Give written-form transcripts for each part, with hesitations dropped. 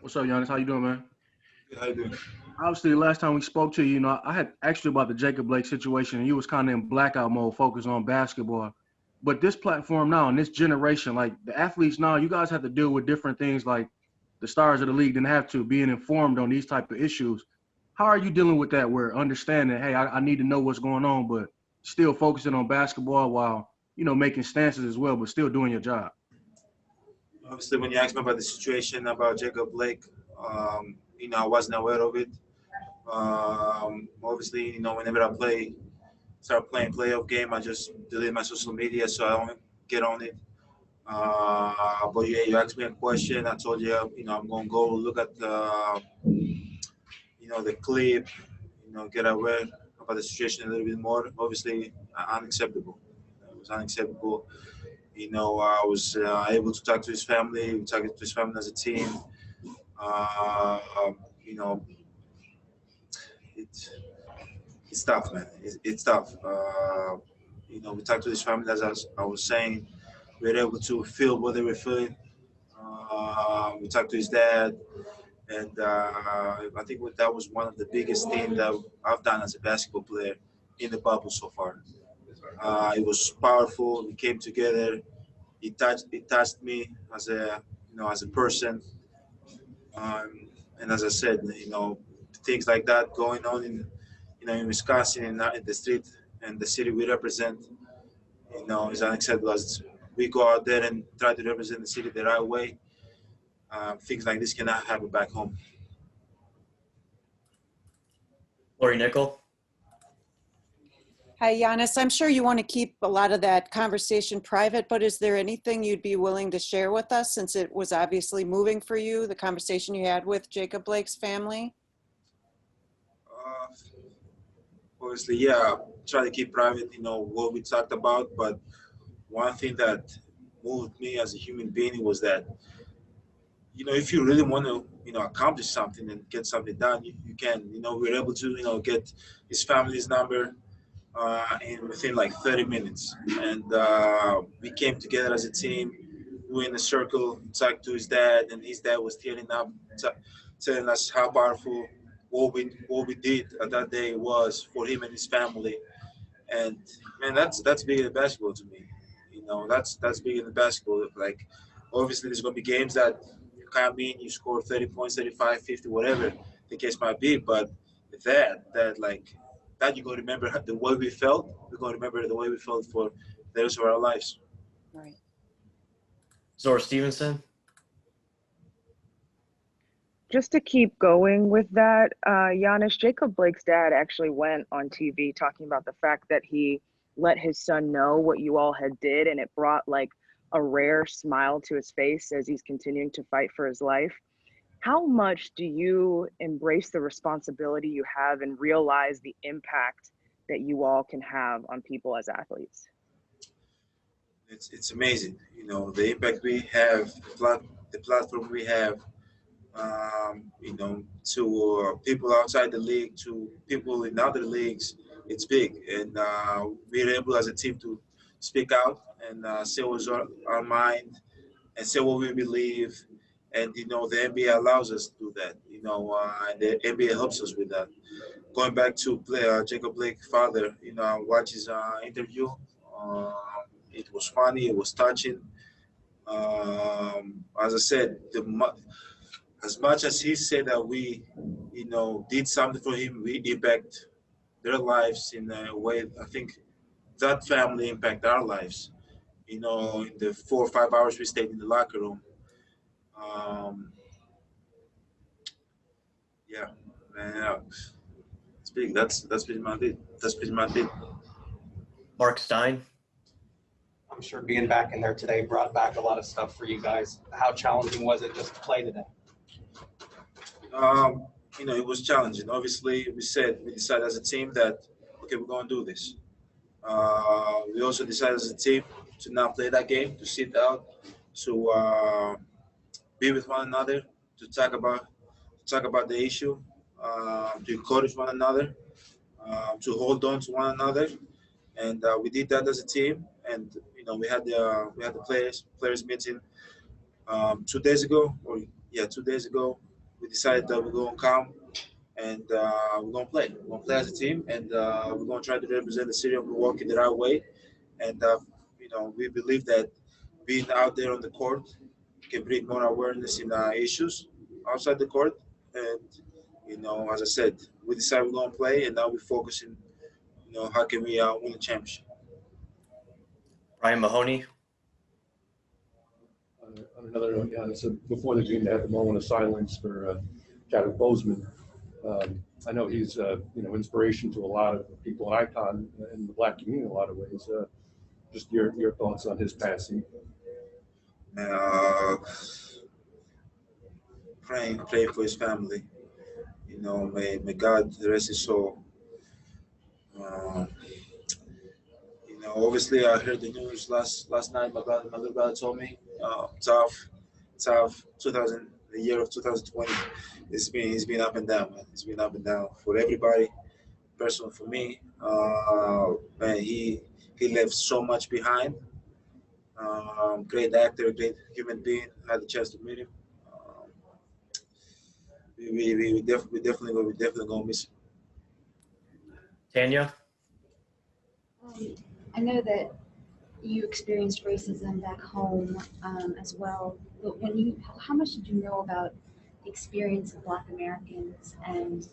What's up, Giannis? How you doing, man? Good, how you doing? Obviously, the last time we spoke to you, I had asked you about the Jacob Blake situation, and you was kind of in blackout mode, focused on basketball. But this platform now, and this generation, like the athletes now, you guys have to deal with different things, like the stars of the league didn't have to, being informed on these type of issues. How are you dealing with that? Where understanding, hey, I need to know what's going on, but still focusing on basketball while making stances as well, but still doing your job. Obviously, when you asked me about the situation about Jacob Blake, I wasn't aware of it. Obviously, whenever start playing playoff game, I just delete my social media so I don't get on it. But yeah, you asked me a question. I told you, I'm gonna go look at the clip, get aware about the situation a little bit more. Obviously, unacceptable. It was unacceptable. I was able to talk to his family. We talked to his family as a team. Uh, you know, it, it's tough, man. It's tough. We talked to his family, as I was saying. We were able to feel what they were feeling. We talked to his dad, and I think that was one of the biggest things that I've done as a basketball player in the bubble so far. It was powerful. We came together. It touched me as a person. And as I said, things like that going on in Wisconsin and not in the street and the city we represent, is unacceptable. As we go out there and try to represent the city the right way, things like this cannot happen back home. Lori Nickel. Hi, Giannis. I'm sure you want to keep a lot of that conversation private, but is there anything you'd be willing to share with us, since it was obviously moving for you, the conversation you had with Jacob Blake's family? Uh, Obviously, yeah, try to keep private, what we talked about. But one thing that moved me as a human being was that, if you really want to, accomplish something and get something done, you can. We were able to, get his family's number in within like 30 minutes. And we came together as a team. We were in a circle, talked to his dad, and his dad was tearing up, telling us how powerful what we did that day was for him and his family. And man, that's bigger than basketball to me. That's bigger than basketball. Like, obviously, there's gonna be games that you come in, you score 30 points, 35, 50, whatever the case might be. But that you're gonna remember the way we felt. We're gonna remember the way we felt for the rest of our lives. Right. Zora Stevenson. Just to keep going with that, Giannis, Jacob Blake's dad actually went on TV talking about the fact that he let his son know what you all had did, and it brought like a rare smile to his face as he's continuing to fight for his life. How much do you embrace the responsibility you have and realize the impact that you all can have on people as athletes? It's amazing, the impact we have, the platform we have, to people outside the league, to people in other leagues. It's big, and we're able as a team to speak out and say what's our mind and say what we believe. And the NBA allows us to do that. And the NBA helps us with that. Going back to Jacob Blake's father, I watched his interview. Um, it was funny. It was touching. As I said, as much as he said that we, did something for him, we impact their lives in a way. I think that family impact our lives. In the 4 or 5 hours we stayed in the locker room. Um, yeah, man, it's big. That's pretty much it. That's pretty much it. Mark Stein. I'm sure being back in there today brought back a lot of stuff for you guys. How challenging was it just to play today? It was challenging. Obviously, we decided as a team that okay, we're going to do this. We also decided as a team to not play that game, to sit out, to be with one another, to talk about the issue, to encourage one another, to hold on to one another, and we did that as a team. And we had the players meeting 2 days ago, or yeah, 2 days ago. decided that we're going to come and we're going to play. We're going to play as a team, and we're going to try to represent the city of Milwaukee the right way. And, we believe that being out there on the court can bring more awareness in issues outside the court. And, as I said, we decided we're going to play, and now we're focusing, how can we win the championship. Brian Mahoney. On another note, yeah, so before the game, they had the moment of silence for Chadwick Boseman. I know he's, inspiration to a lot of people, an icon in the Black community in a lot of ways. Just your thoughts on his passing. Praying for his family. May God rest his soul. Obviously, I heard the news last night. My little brother told me, tough. The year of 2020, it's been up and down, man. It's been up and down for everybody. Personally, for me, man, he left so much behind. Great actor, great human being. I had the chance to meet him. We definitely gonna miss him. Tanya. I know that you experienced racism back home as well, but how much did you know about the experience of Black Americans and,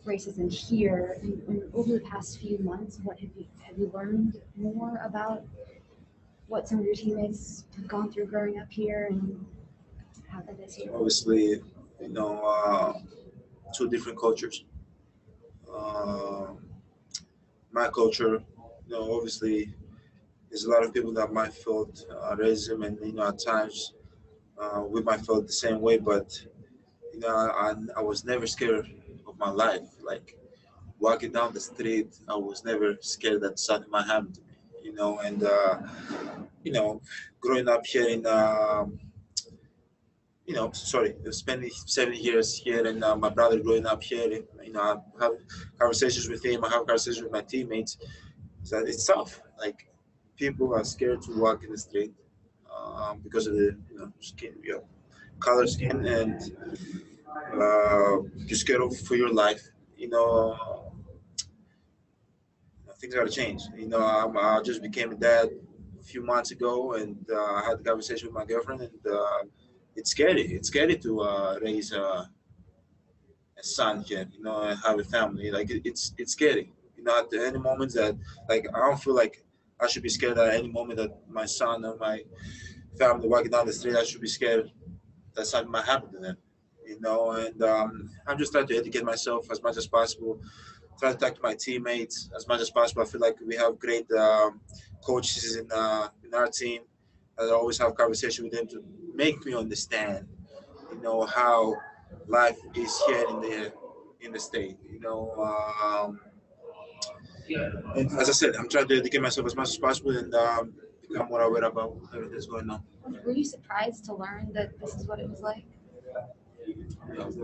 racism here? And over the past few months, have you learned more about what some of your teammates have gone through growing up here and how that is here? Obviously, two different cultures. My culture, obviously, there's a lot of people that might feel racism, and at times we might feel the same way. But I was never scared of my life. Like walking down the street, I was never scared that something might happen to me. And growing up here in spending 7 years here, and my brother growing up here, I have conversations with him, I have conversations with my teammates. So it's tough. Like, people are scared to walk in the street because of the skin, color skin, and you're scared for your life. Things gotta change. I just became a dad a few months ago, and I had a conversation with my girlfriend, and it's scary. It's scary to raise a son here, and have a family. Like it's scary. At any moment that, like, I don't feel like I should be scared at any moment that my son or my family walking down the street. I should be scared that something might happen to them. And I'm just trying to educate myself as much as possible. Try to talk to my teammates as much as possible. I feel like we have great coaches in our team. I always have conversation with them to make me understand, how life is here in the state. And as I said, I'm trying to educate myself as much as possible and become more aware about everything that's going on. Were you surprised to learn that this is what it was like? I was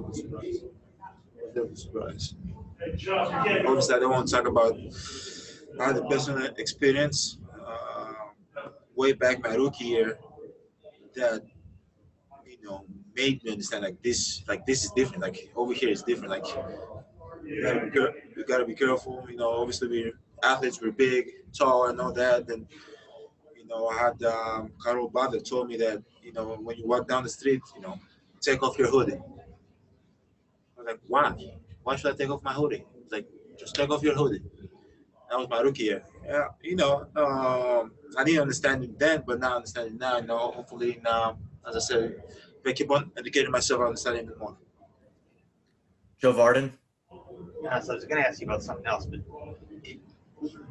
never surprised. Obviously, I don't want to talk about I had a personal experience way back my rookie year that made me understand like this is different. Like over here is different. Like we gotta be careful. Obviously we're athletes, we're big, tall, and all that. And I had Carol Butler told me that when you walk down the street, take off your hoodie. I was like, why? Why should I take off my hoodie? It's like, just take off your hoodie. That was my rookie year. Yeah, I didn't understand it then, but now I understand it now. Hopefully now, as I said, if I keep on educating myself, I understand it more. Joe Varden. Yeah, so I was going to ask you about something else, but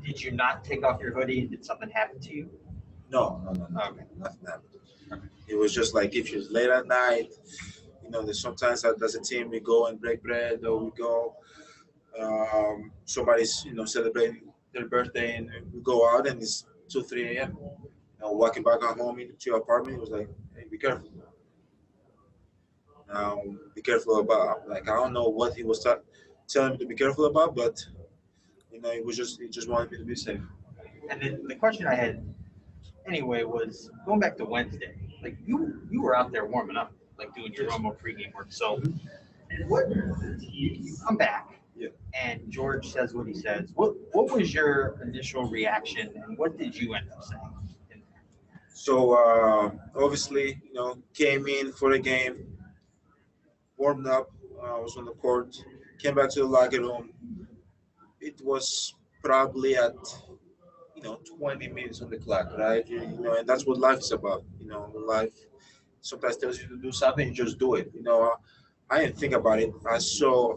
did you not take off your hoodie and did something happen to you? No. Okay. Nothing happened. Okay. It was just like if it's late at night, there's sometimes as a team we go and break bread, or we go, somebody's celebrating their birthday, and we go out and it's 2-3 a.m. Walking back home into your apartment, it was like, hey, be careful. Be careful about, like, I don't know what he was telling me to be careful about, but he just wanted me to be safe. And then the question I had anyway was going back to Wednesday. Like you were out there warming up like doing your normal pregame work. So what you come back and George says what he says. What was your initial reaction and what did you end up saying? So obviously, came in for the game, warmed up, was on the court, came back to the locker room. It was probably at 20 minutes on the clock, right? And that's what life is about. Life sometimes tells you to do something, you just do it. I didn't think about it. I saw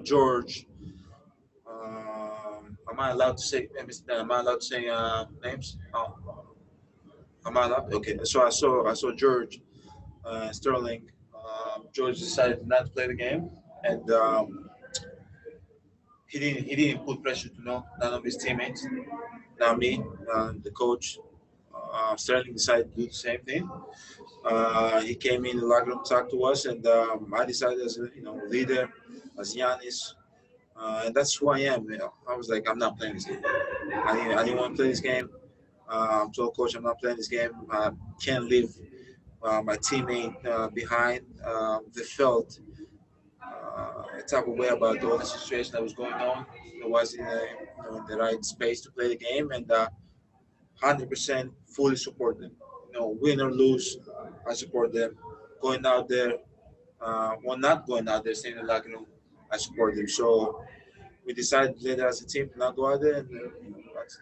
George. Am I allowed to say? Am I allowed to say names? Oh, am I allowed? Okay. So I saw George Sterling. George decided not to play the game, and he didn't put pressure to none of his teammates. Not me, the coach. Sterling decided to do the same thing. He came in the locker room, talked to us, and I decided as a leader, as Giannis, and that's who I am. I was like, I'm not playing this game. I didn't want to play this game. I told coach, I'm not playing this game. I can't leave my teammate behind. They felt a type of way about all the situation that was going on. I was in the right space to play the game, and 100% fully support them. Win or lose, I support them. Going out there, not going out there, staying in the locker room, I support them. So we decided later as a team to not go out there, and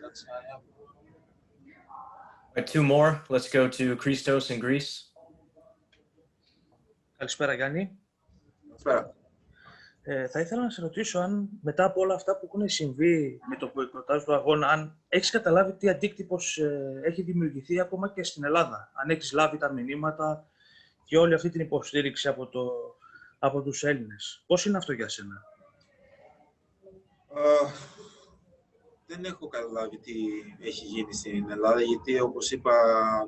that's how I am. All right, two more. Let's go to Christos in Greece. Καλησπέρα Γιάννη. Καλησπέρα. Θα ήθελα να σε ρωτήσω αν μετά από όλα αυτά που έχουν συμβεί με το μποϊκοτάζ του αγώνα, αν έχεις καταλάβει τι αντίκτυπος έχει δημιουργηθεί ακόμα και στην Ελλάδα. Αν έχεις λάβει τα μηνύματα και όλη αυτή την υποστήριξη από τους Έλληνες. Πώς είναι αυτό για σένα? Δεν έχω καταλάβει τι έχει γίνει στην Ελλάδα, γιατί όπως είπα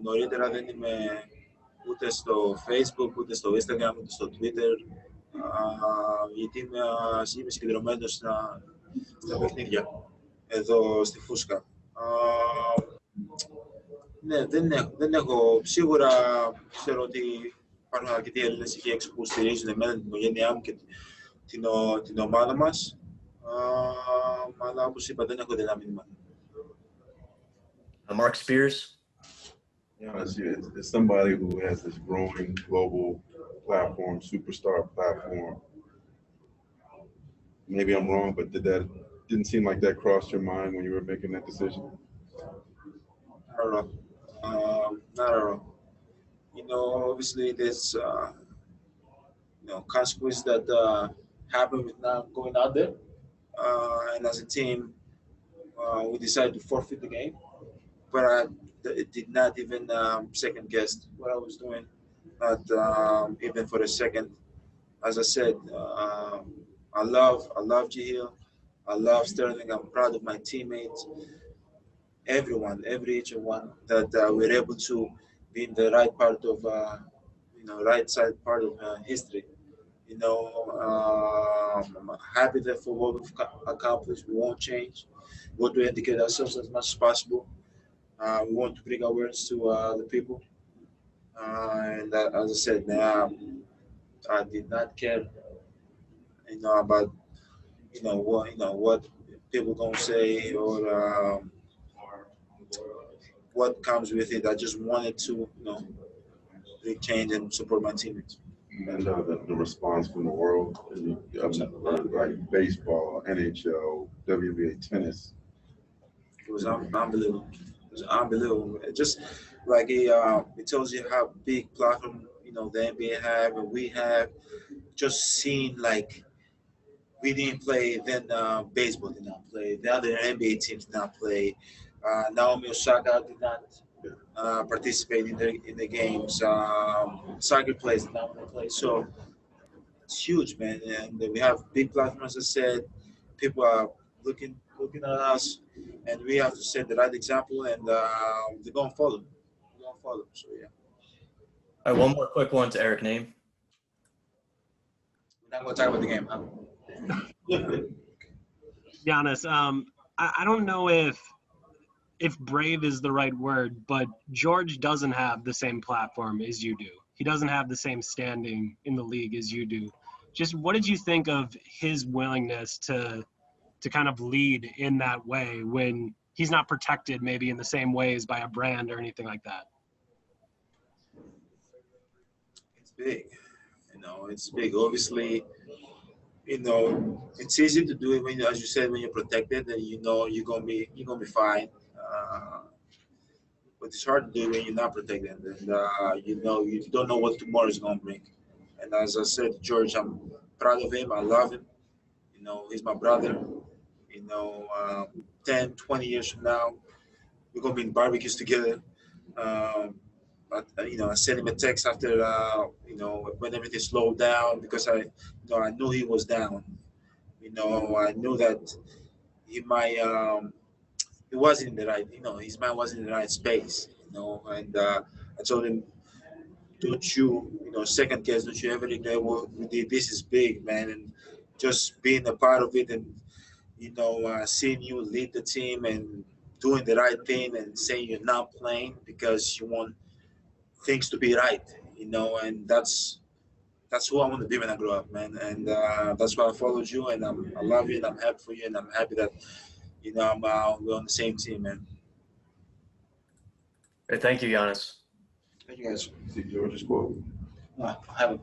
νωρίτερα δεν είμαι ούτε στο Facebook, ούτε στο Instagram, ούτε στο Twitter, γιατί είμαι συγκεντρωμένος στα παιχνίδια εδώ στη Φούσκα. Ναι, δεν έχω. Σίγουρα ξέρω ότι υπάρχουν αρκετοί Έλληνες εκεί έξω που στηρίζουν εμένα, την οικογένειά μου και την ομάδα μας. Αλλά όπως είπα, δεν έχω δει μήνυμα. Mark Spears. It's somebody who has this growing global platform, superstar platform. Maybe I'm wrong, but didn't seem like that crossed your mind when you were making that decision? Not at all. Obviously there's consequences that happen with not going out there. And as a team, we decided to forfeit the game. But it did not even second guess what I was doing, not even for a second. As I said, I love Jihil, I love Sterling. I'm proud of my teammates, each one that we're able to be in the right part of, right side part of history. I'm happy that for what we've accomplished, we won't change. We want to educate ourselves as much as possible. We want to bring awareness to the people, and as I said, I did not care, about what people gonna say or what comes with it. I just wanted to, bring change and support my teammates. And the response from the world, like baseball, NHL, WNBA, tennis. It was unbelievable. It was unbelievable. It just like it tells you how big platform the NBA have and we have. Just seeing like we didn't play, then baseball did not play. The other NBA teams did not play. Naomi Osaka did not participate in the games. Soccer players did not want to play. So it's huge, man. And we have big platforms. As I said, people are looking at us, and we have to set the right example, and they're gonna follow. So yeah. All right, one more quick one to Eric Name. We're not gonna talk about the game, huh? Giannis, I don't know if brave is the right word, but George doesn't have the same platform as you do. he doesn't have the same standing in the league as you do. Just what did you think of his willingness to kind of lead in that way when he's not protected maybe in the same ways by a brand or anything like that? It's big, it's big. Obviously, it's easy to do it when, as you said, when you're protected and you're gonna be fine. But it's hard to do when you're not protected, and you don't know what tomorrow is gonna bring. And as I said, George, I'm proud of him. I love him. He's my brother. 10, 20 years from now, we're gonna be in barbecues together. I sent him a text after, when everything slowed down because I knew he was down. I knew that he might, he wasn't in the right, his mind wasn't in the right space, and I told him, don't you, second guess, don't you ever regret what we did? This is big, man, and just being a part of it and, seeing you lead the team and doing the right thing and saying you're not playing because you want things to be right, and that's who I want to be when I grow up, man. And that's why I followed you, and I love you, and I'm happy for you, and I'm happy that, we're on the same team, man. Thank you, Giannis. Thank you, guys. See George's quote. I have